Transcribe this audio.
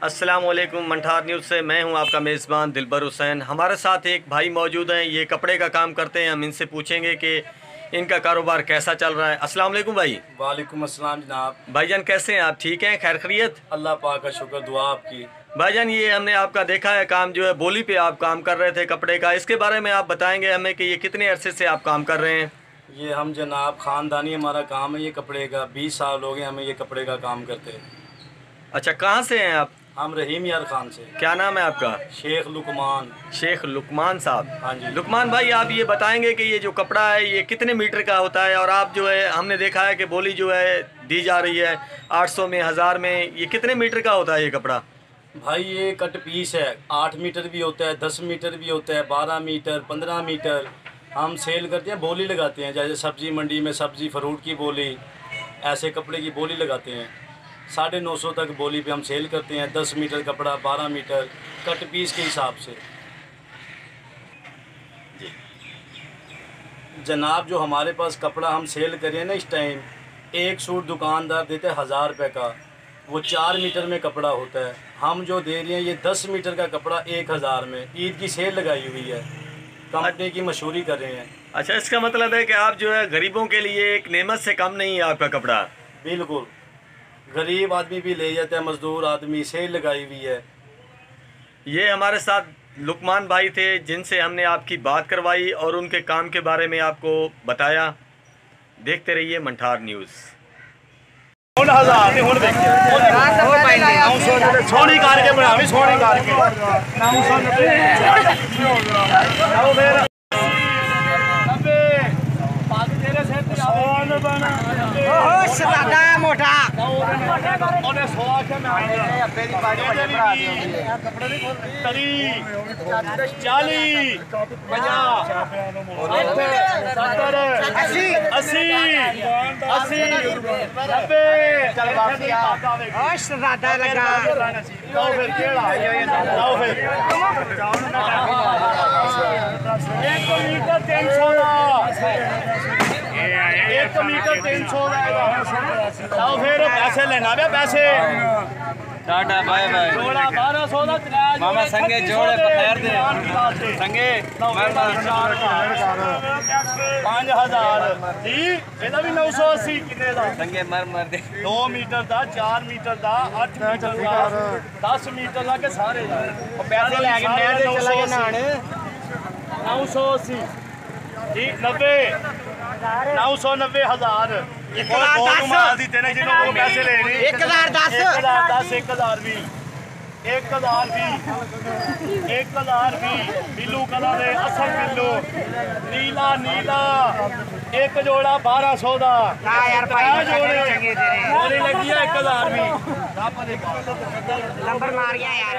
अस्सलाम वालेकुम। मंठार न्यूज़ से मैं हूं आपका मेज़बान दिलबर हुसैन। हमारे साथ एक भाई मौजूद हैं, ये कपड़े का काम करते हैं। हम इनसे पूछेंगे कि इनका कारोबार कैसा चल रहा है। अस्सलाम वालेकुम भाई। वालेकुम अस्सलाम जनाब। भाईजान कैसे हैं आप? ठीक हैं? खैर खैरियत? अल्लाह पाक का शुक्र, दुआ आपकी। भाईजान ये हमने आपका देखा है काम जो है बोली पे आप काम कर रहे थे कपड़े का, इसके बारे में आप बताएंगे हमें कि ये कितने अरसे से आप काम कर रहे हैं? ये हम जनाब ख़ानदानी हमारा काम है ये कपड़े का। 20 साल हो गए हमें ये कपड़े का काम करते हैं। अच्छा, कहाँ से हैं आप? हम रहीम यार खान से। क्या नाम है आपका? शेख लुकमान। शेख लुकमान साहब। हाँ जी। लुकमान भाई, आप ये बताएंगे कि ये जो कपड़ा है ये कितने मीटर का होता है, और आप जो है हमने देखा है कि बोली जो है दी जा रही है 800 में, 1000 में, ये कितने मीटर का होता है ये कपड़ा? भाई ये कट पीस है। 8 मीटर भी होता है, 10 मीटर भी होता है, 12 मीटर, 15 मीटर। हम सेल करते हैं, बोली लगाते हैं। जैसे सब्ज़ी मंडी में सब्ज़ी फ्रूट की बोली, ऐसे कपड़े की बोली लगाते हैं। 950 तक बोली पे हम सेल करते हैं। 10 मीटर कपड़ा, 12 मीटर, कट पीस के हिसाब से। जनाब जो हमारे पास कपड़ा हम सेल करें ना इस टाइम, एक सूट दुकानदार देते हैं 1000 रुपये का, वो 4 मीटर में कपड़ा होता है। हम जो दे रहे हैं ये 10 मीटर का कपड़ा 1000 में। ईद की सेल लगाई हुई है, कंपनी की मशहूरी कर रहे हैं। अच्छा, इसका मतलब है कि आप जो है गरीबों के लिए एक नेमत से कम नहीं है आपका कपड़ा? बिल्कुल, गरीब आदमी भी ले जाता है, मजदूर आदमी, सेल लगाई हुई है। ये हमारे साथ लुकमान भाई थे जिनसे हमने आपकी बात करवाई और उनके काम के बारे में आपको बताया। देखते रहिए मंठार न्यूज़। सोनी करके बनावी, सोनी करके मोटा तरी 40 50 70 80 80 90 ज़्यादा लगा। लाओ फिर केड़ा, लाओ फिर 1 मीटर 300 1 मीटर 300 लाओ फिर पैसे लेना बे पैसे। Tata bye bye. जोड़ा 1200 दा मामा संगे जोड़े बखैर दे संगे 5000 जी ਇਹਦਾ ਵੀ 980 ਕਿੰਨੇ ਦਾ संगे मर दे। 2 मीटर ਦਾ 4 मीटर ਦਾ 8 मीटर ਦਾ 10 मीटर ਦਾ के सारे ਉਹ ਪੈਸੇ ਲੈ ਕੇ ਨਹਿਰ ਦੇ ਚਲਾ ਗਿਆ ਨਹਾਣ। 980 जी 90 990 1000 1000 ਦਿੱਤੇ ਨੇ ਜਿਹਨੂੰ ਉਹ ਪੈਸੇ ਲੈਣੇ। 1010 1010 1020 बिल्लू कलर है, असल बिल्लू नीला नीला। एक जोड़ा 1200 दा जोड़े लगी है 1000 भी। नंबर मार गया यार।